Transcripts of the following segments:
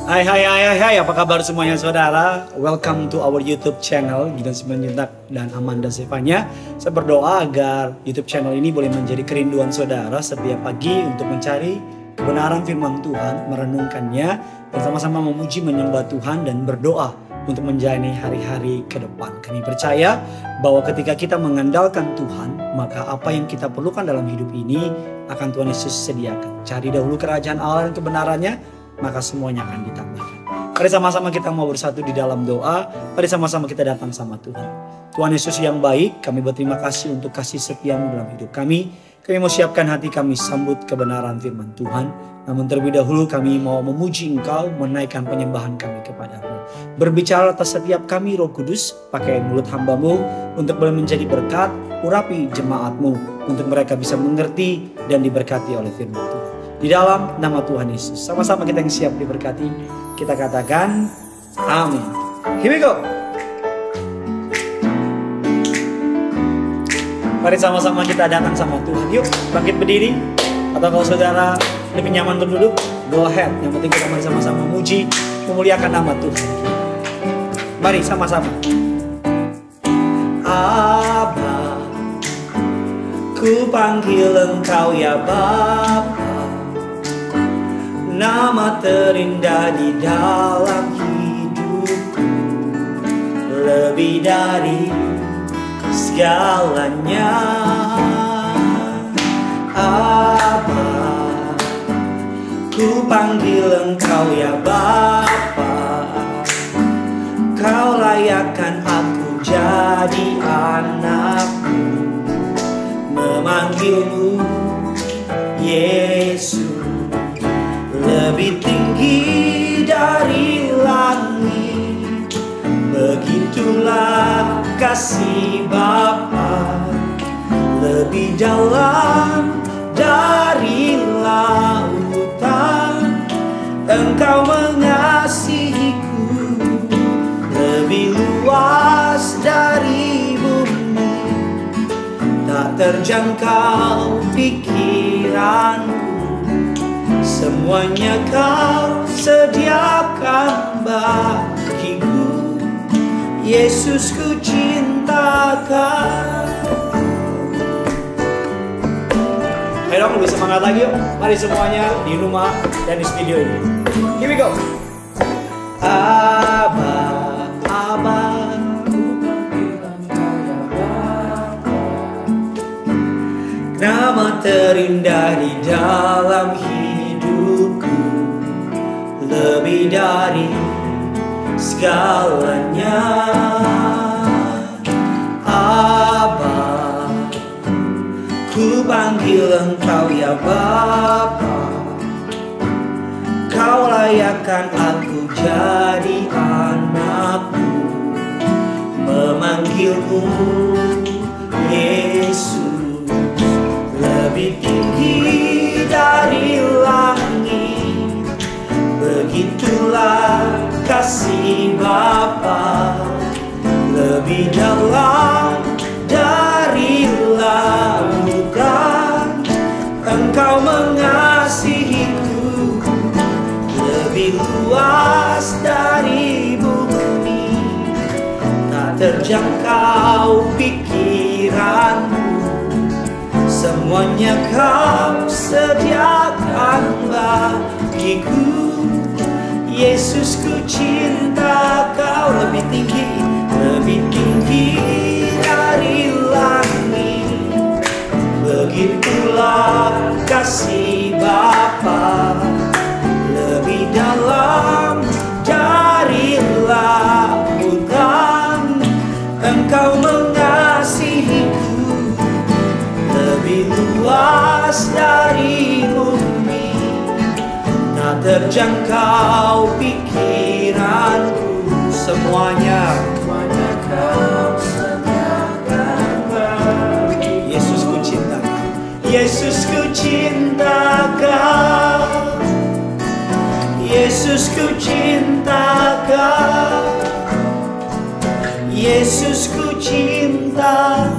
Hai, apa kabar semuanya saudara? Welcome to our YouTube channel, Gideon Simanjuntak dan Amanda Zevanya. Saya berdoa agar YouTube channel ini boleh menjadi kerinduan saudara setiap pagi untuk mencari kebenaran firman Tuhan, merenungkannya, dan sama-sama memuji menyembah Tuhan dan berdoa untuk menjalani hari-hari ke depan. Kami percaya bahwa ketika kita mengandalkan Tuhan, maka apa yang kita perlukan dalam hidup ini akan Tuhan Yesus sediakan. Cari dahulu kerajaan Allah dan kebenarannya, maka semuanya akan ditambahkan. Mari sama-sama kita mau bersatu di dalam doa. Mari sama-sama kita datang sama Tuhan. Tuhan Yesus yang baik, kami berterima kasih untuk kasih setiamu dalam hidup kami. Kami mau siapkan hati kami sambut kebenaran firman Tuhan. Namun terlebih dahulu kami mau memuji Engkau, menaikkan penyembahan kami kepadamu. Berbicara atas setiap kami Roh Kudus, pakai mulut hamba-Mu untuk boleh menjadi berkat, urapi jemaat-Mu untuk mereka bisa mengerti dan diberkati oleh firman Tuhan. Di dalam nama Tuhan Yesus, sama-sama kita yang siap diberkati, kita katakan amin. Here we go. Mari sama-sama kita datang sama Tuhan. Yuk bangkit berdiri. Atau kalau saudara lebih nyaman untuk duduk, go ahead. Yang penting kita mari sama-sama memuji, memuliakan nama Tuhan. Mari sama-sama. Abba, ku panggil Engkau ya Bapa. Nama terindah di dalam hidupku, lebih dari segalanya. Abba, ku panggil Engkau ya Bapa. Kau layakkan aku jadi anakmu, memanggilmu Yesus. Lebih tinggi dari langit, begitulah kasih Bapa. Lebih dalam dari lautan, Engkau mengasihiku. Lebih luas dari bumi, tak terjangkau pikiranku. Semuanya Kau sediakan bagiku. Yesus, ku cinta Kau. Ayo dong, lebih semangat lagi yuk. Mari semuanya di rumah dan di studio ini. Here we go. Abba, Abba, nama terindah di dalam hidupku, lebih dari segalanya. Abba, ku panggil Engkau ya Bapa. Kau layakkan aku jadi anakmu, memanggilmu Yesus. Lebih tinggi dari langit, begitulah kasih Bapa. Lebih dalam dari lautan, Engkau mengasihiku. Lebih luas dari bumi, tak terjangkau pikiranmu. Semuanya Kau sediakan bagiku. Yesus, ku cinta Kau. Lebih tinggi dari langit, begitulah kasih Bapa. Lebih dalam dari lautan, Engkau mengasihiku. Lebih luas dari bumi, tak terjangkau pikiranku. Semuanya Kau sediakan bagi. Yesus, ku cinta Kau. Yesus, ku cinta Kau. Yesus, ku cinta Kau. Yesus, ku cinta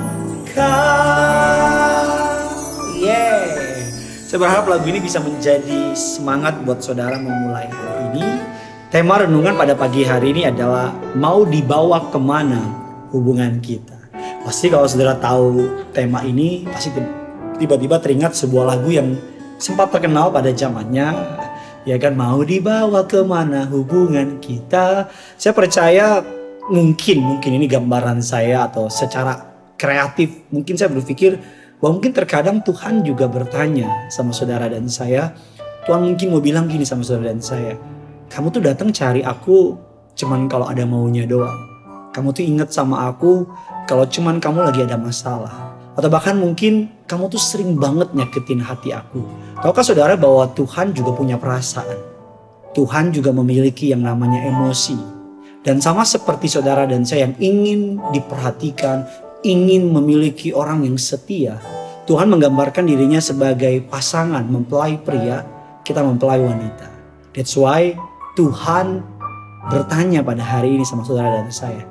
Kau. Saya berharap lagu ini bisa menjadi semangat buat saudara memulai hari ini. Tema renungan pada pagi hari ini adalah mau dibawa kemana hubungan kita. Pasti kalau saudara tahu tema ini, pasti tiba-tiba teringat sebuah lagu yang sempat terkenal pada zamannya. Ya kan, mau dibawa kemana hubungan kita. Saya percaya mungkin ini gambaran saya atau secara kreatif. Mungkin saya berpikir bahwa mungkin terkadang Tuhan juga bertanya sama saudara dan saya. Tuhan mungkin mau bilang gini sama saudara dan saya. Kamu tuh datang cari aku cuman kalau ada maunya doang. Kamu tuh inget sama aku kalau cuman kamu lagi ada masalah. Atau bahkan mungkin kamu tuh sering banget nyakitin hati aku. Tahukah saudara bahwa Tuhan juga punya perasaan. Tuhan juga memiliki yang namanya emosi. Dan sama seperti saudara dan saya yang ingin diperhatikan, ingin memiliki orang yang setia. Tuhan menggambarkan dirinya sebagai pasangan, mempelai pria, kita mempelai wanita. That's why Tuhan bertanya pada hari ini sama saudara dan saya.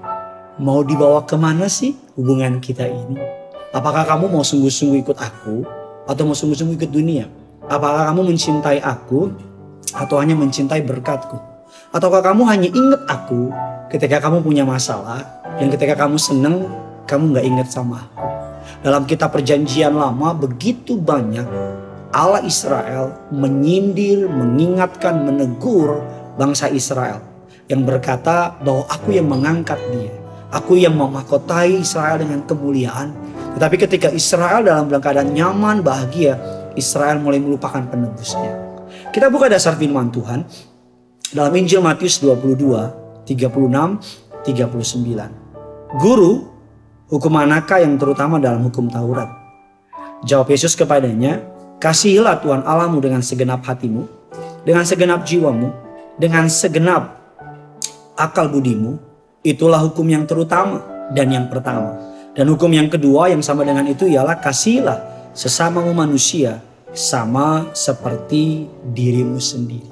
Mau dibawa kemana sih hubungan kita ini? Apakah kamu mau sungguh-sungguh ikut aku? Atau mau sungguh-sungguh ikut dunia? Apakah kamu mencintai aku? Atau hanya mencintai berkatku? Ataukah kamu hanya ingat aku ketika kamu punya masalah? Dan ketika kamu senang, kamu gak ingat sama aku? Dalam kitab perjanjian lama begitu banyak Allah Israel menyindir, mengingatkan, menegur bangsa Israel yang berkata bahwa aku yang mengangkat dia, aku yang memahkotai Israel dengan kemuliaan. Tetapi ketika Israel dalam keadaan nyaman, bahagia, Israel mulai melupakan penebusnya. Kita buka dasar firman Tuhan dalam Injil Matius 22, 36, 39. Guru, hukum manakah yang terutama dalam hukum Taurat? Jawab Yesus kepadanya, kasihilah Tuhan Allahmu dengan segenap hatimu, dengan segenap jiwamu, dengan segenap akal budimu. Itulah hukum yang terutama dan yang pertama. Dan hukum yang kedua yang sama dengan itu ialah kasihilah sesamamu manusia sama seperti dirimu sendiri.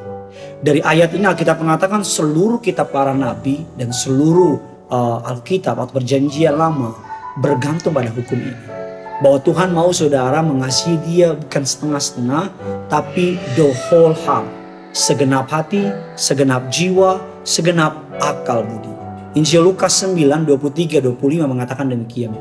Dari ayat ini Alkitab mengatakan seluruh kitab para nabi dan seluruh Alkitab atau perjanjian lama bergantung pada hukum ini. Bahwa Tuhan mau saudara mengasihi dia bukan setengah-setengah, tapi the whole heart. Segenap hati, segenap jiwa, segenap akal budi. Injil Lukas 9, 23, 25 mengatakan demikian.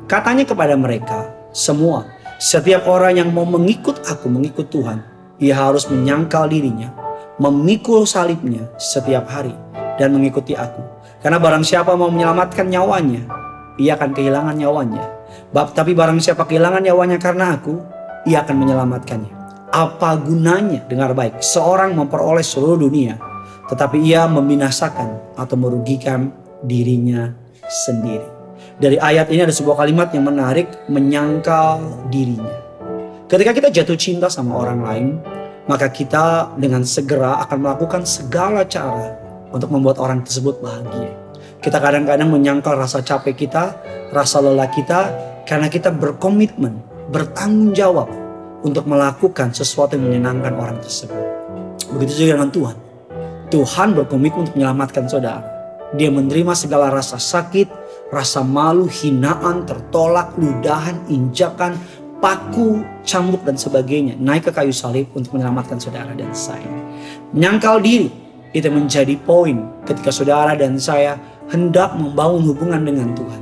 Katanya kepada mereka semua, setiap orang yang mau mengikut aku, mengikut Tuhan, ia harus menyangkal dirinya, memikul salibnya setiap hari, dan mengikuti aku. Karena barang siapa mau menyelamatkan nyawanya, ia akan kehilangan nyawanya. Tapi barang siapa kehilangan nyawanya karena aku, ia akan menyelamatkannya. Apa gunanya, dengar baik, seorang memperoleh seluruh dunia, tetapi ia membinasakan atau merugikan dirinya sendiri. Dari ayat ini ada sebuah kalimat yang menarik, menyangkal dirinya. Ketika kita jatuh cinta sama orang lain, maka kita dengan segera akan melakukan segala cara untuk membuat orang tersebut bahagia. Kita kadang-kadang menyangkal rasa capek kita, rasa lelah kita, karena kita berkomitmen, bertanggung jawab untuk melakukan sesuatu yang menyenangkan orang tersebut. Begitu juga dengan Tuhan. Tuhan berkomitmen untuk menyelamatkan saudara. Dia menerima segala rasa sakit, rasa malu, hinaan, tertolak, ludahan, injakan, paku, cambuk dan sebagainya. Naik ke kayu salib untuk menyelamatkan saudara dan saya. Menyangkal diri itu menjadi poin ketika saudara dan saya hendak membangun hubungan dengan Tuhan.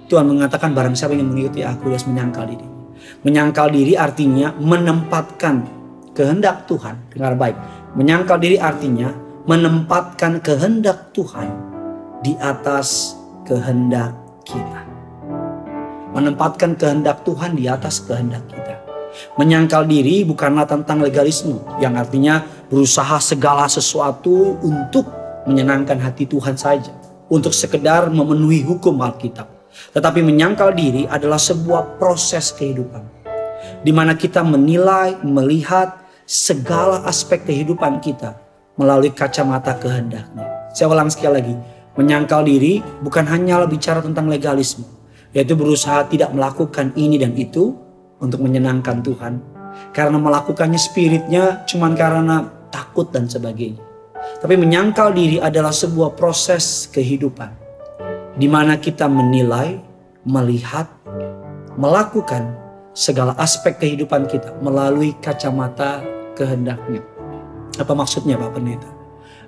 Tuhan mengatakan barang siapa yang mengikuti aku, dia harus menyangkal diri. Menyangkal diri artinya menempatkan kehendak Tuhan. Dengar baik. Menyangkal diri artinya menempatkan kehendak Tuhan di atas kehendak kita. Menempatkan kehendak Tuhan di atas kehendak kita. Menyangkal diri bukanlah tentang legalisme, yang artinya berusaha segala sesuatu untuk menyenangkan hati Tuhan saja, untuk sekedar memenuhi hukum Alkitab. Tetapi menyangkal diri adalah sebuah proses kehidupan, di mana kita menilai, melihat segala aspek kehidupan kita melalui kacamata kehendaknya. Saya ulang sekali lagi, menyangkal diri bukan hanya bicara tentang legalisme, yaitu berusaha tidak melakukan ini dan itu untuk menyenangkan Tuhan, karena melakukannya spiritnya cuman karena takut dan sebagainya. Tapi menyangkal diri adalah sebuah proses kehidupan, di mana kita menilai, melihat, melakukan segala aspek kehidupan kita melalui kacamata kehendaknya. Apa maksudnya Pak Pendeta?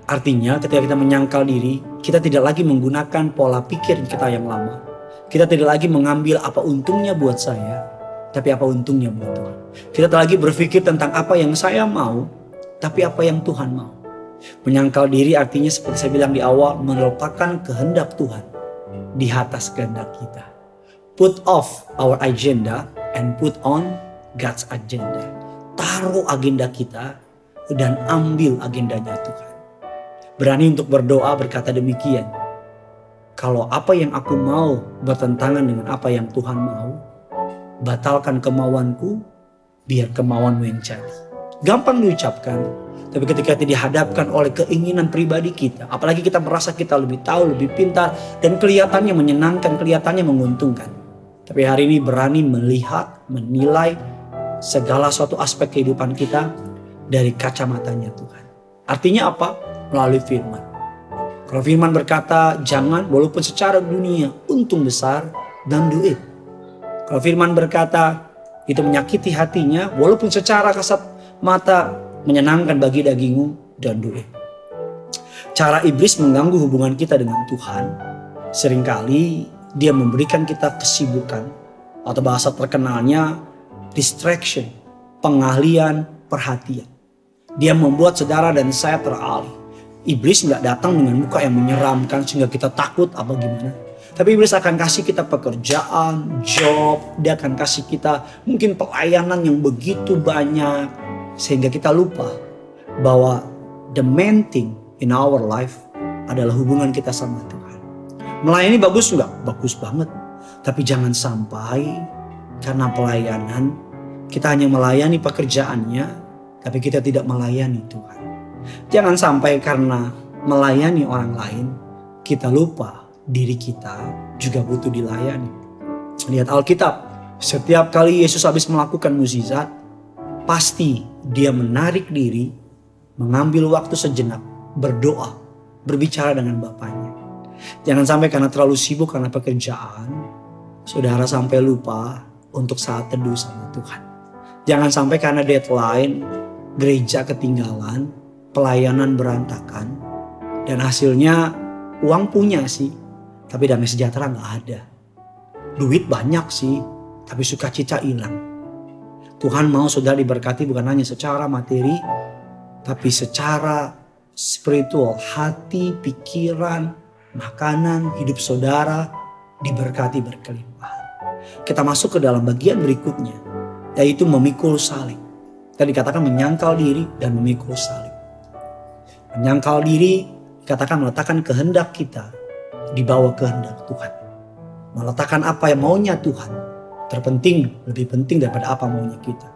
Artinya ketika kita menyangkal diri, kita tidak lagi menggunakan pola pikir kita yang lama. Kita tidak lagi mengambil apa untungnya buat saya, tapi apa untungnya buat Tuhan. Kita tidak lagi berpikir tentang apa yang saya mau, tapi apa yang Tuhan mau. Menyangkal diri artinya seperti saya bilang di awal, meletakkan kehendak Tuhan di atas kehendak kita. Put off our agenda and put on God's agenda. Taruh agenda kita dan ambil agendanya Tuhan. Berani untuk berdoa berkata demikian. Kalau apa yang aku mau bertentangan dengan apa yang Tuhan mau, batalkan kemauanku, biar kemauanmu yang jadi. Gampang diucapkan, tapi ketika dihadapkan oleh keinginan pribadi kita, apalagi kita merasa kita lebih tahu, lebih pintar, dan kelihatannya menyenangkan, kelihatannya menguntungkan. Tapi hari ini berani melihat, menilai segala suatu aspek kehidupan kita dari kacamatanya Tuhan. Artinya apa? Melalui firman. Kalau firman berkata jangan, walaupun secara dunia untung besar, dan do it. Kalau firman berkata itu menyakiti hatinya, walaupun secara kasat mata menyenangkan bagi dagingmu, dan do it. Cara iblis mengganggu hubungan kita dengan Tuhan, seringkali dia memberikan kita kesibukan, atau bahasa terkenalnya distraction, pengalihan perhatian. Dia membuat saudara dan saya teralih. Iblis nggak datang dengan muka yang menyeramkan sehingga kita takut apa gimana. Tapi iblis akan kasih kita pekerjaan, job. Dia akan kasih kita mungkin pelayanan yang begitu banyak. Sehingga kita lupa bahwa the main thing in our life adalah hubungan kita sama Tuhan. Melayani bagus nggak? Bagus banget. Tapi jangan sampai karena pelayanan kita hanya melayani pekerjaannya, tapi kita tidak melayani Tuhan. Jangan sampai karena melayani orang lain, kita lupa diri kita juga butuh dilayani. Lihat Alkitab, setiap kali Yesus habis melakukan mukjizat, pasti dia menarik diri, mengambil waktu sejenak, berdoa, berbicara dengan Bapaknya. Jangan sampai karena terlalu sibuk karena pekerjaan, saudara sampai lupa untuk saat teduh sama Tuhan. Jangan sampai karena deadline, gereja ketinggalan, pelayanan berantakan, dan hasilnya uang punya sih, tapi damai sejahtera nggak ada. Duit banyak sih, tapi sukacita hilang. Tuhan mau saudara diberkati bukan hanya secara materi, tapi secara spiritual, hati, pikiran, makanan, hidup saudara diberkati berkelimpahan. Kita masuk ke dalam bagian berikutnya, yaitu memikul salib. Tadi dikatakan menyangkal diri dan memikul salib. Menyangkal diri dikatakan meletakkan kehendak kita di bawah kehendak Tuhan. Meletakkan apa yang maunya Tuhan terpenting, lebih penting daripada apa maunya kita.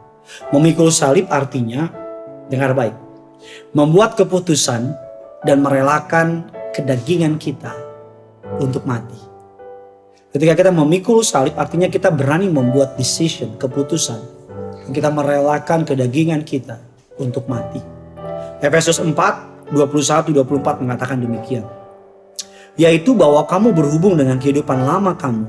Memikul salib artinya, dengar baik, membuat keputusan dan merelakan kedagingan kita untuk mati. Ketika kita memikul salib artinya kita berani membuat decision, keputusan. Kita merelakan kedagingan kita untuk mati. Efesus 4:21-24 mengatakan demikian. Yaitu bahwa kamu berhubung dengan kehidupan lama kamu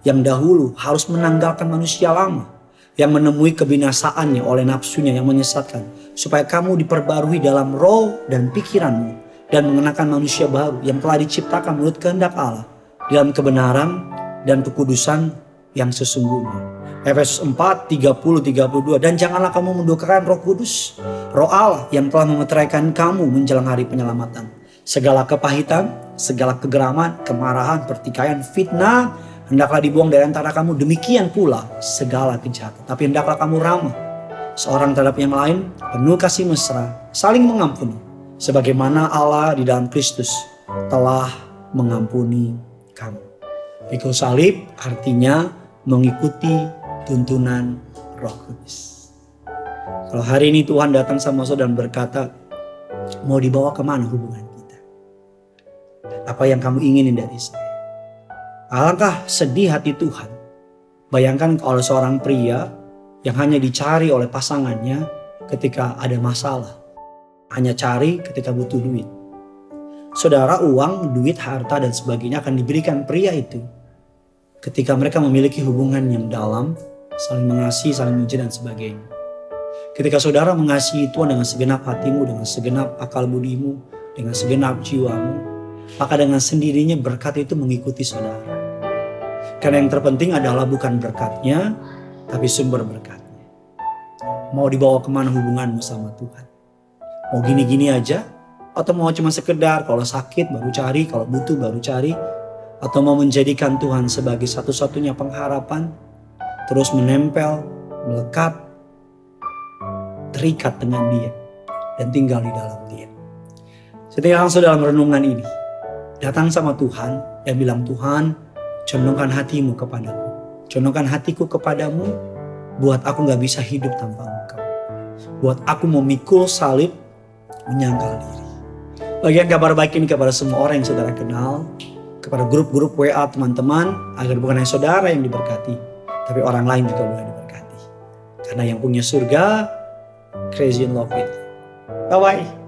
yang dahulu harus menanggalkan manusia lama yang menemui kebinasaannya oleh nafsunya yang menyesatkan, supaya kamu diperbarui dalam roh dan pikiranmu dan mengenakan manusia baru yang telah diciptakan menurut kehendak Allah dalam kebenaran dan kekudusan yang sesungguhnya. Efesus 4:30-32. Dan janganlah kamu mendukakan Roh Kudus, Roh Allah yang telah memeteraikan kamu menjelang hari penyelamatan. Segala kepahitan, segala kegeraman, kemarahan, pertikaian, fitnah hendaklah dibuang dari antara kamu. Demikian pula segala kejahatan. Tapi hendaklah kamu ramah seorang terhadap yang lain, penuh kasih mesra, saling mengampuni, sebagaimana Allah di dalam Kristus telah mengampuni kamu. Pikul salib artinya mengikuti tuntunan Roh Kudus. Kalau hari ini Tuhan datang sama saudara dan berkata, mau dibawa kemana hubungan kita? Apa yang kamu inginin dari saya? Alangkah sedih hati Tuhan. Bayangkan kalau seorang pria yang hanya dicari oleh pasangannya ketika ada masalah. Hanya cari ketika butuh duit. Saudara, uang, duit, harta dan sebagainya akan diberikan pria itu ketika mereka memiliki hubungan yang dalam, saling mengasihi, saling mencintai dan sebagainya. Ketika saudara mengasihi Tuhan dengan segenap hatimu, dengan segenap akal budimu, dengan segenap jiwamu, maka dengan sendirinya berkat itu mengikuti saudara. Karena yang terpenting adalah bukan berkatnya, tapi sumber berkatnya. Mau dibawa kemana hubunganmu sama Tuhan? Mau gini-gini aja? Atau mau cuma sekedar kalau sakit baru cari, kalau butuh baru cari? Atau mau menjadikan Tuhan sebagai satu-satunya pengharapan? Terus menempel, melekat, terikat dengan Dia, dan tinggal di dalam Dia. Setiap langsung dalam renungan ini, datang sama Tuhan dan bilang, Tuhan, condongkan hatimu kepadaku. Condongkan hatiku kepadamu, buat aku gak bisa hidup tanpa Engkau. Buat aku memikul salib, menyangkal diri. Bagian kabar baik ini kepada semua orang yang saudara kenal, kepada grup-grup WA teman-teman, agar bukan hanya saudara yang diberkati, tapi orang lain juga boleh diberkati. Karena yang punya surga, crazy in love with you. Bye-bye.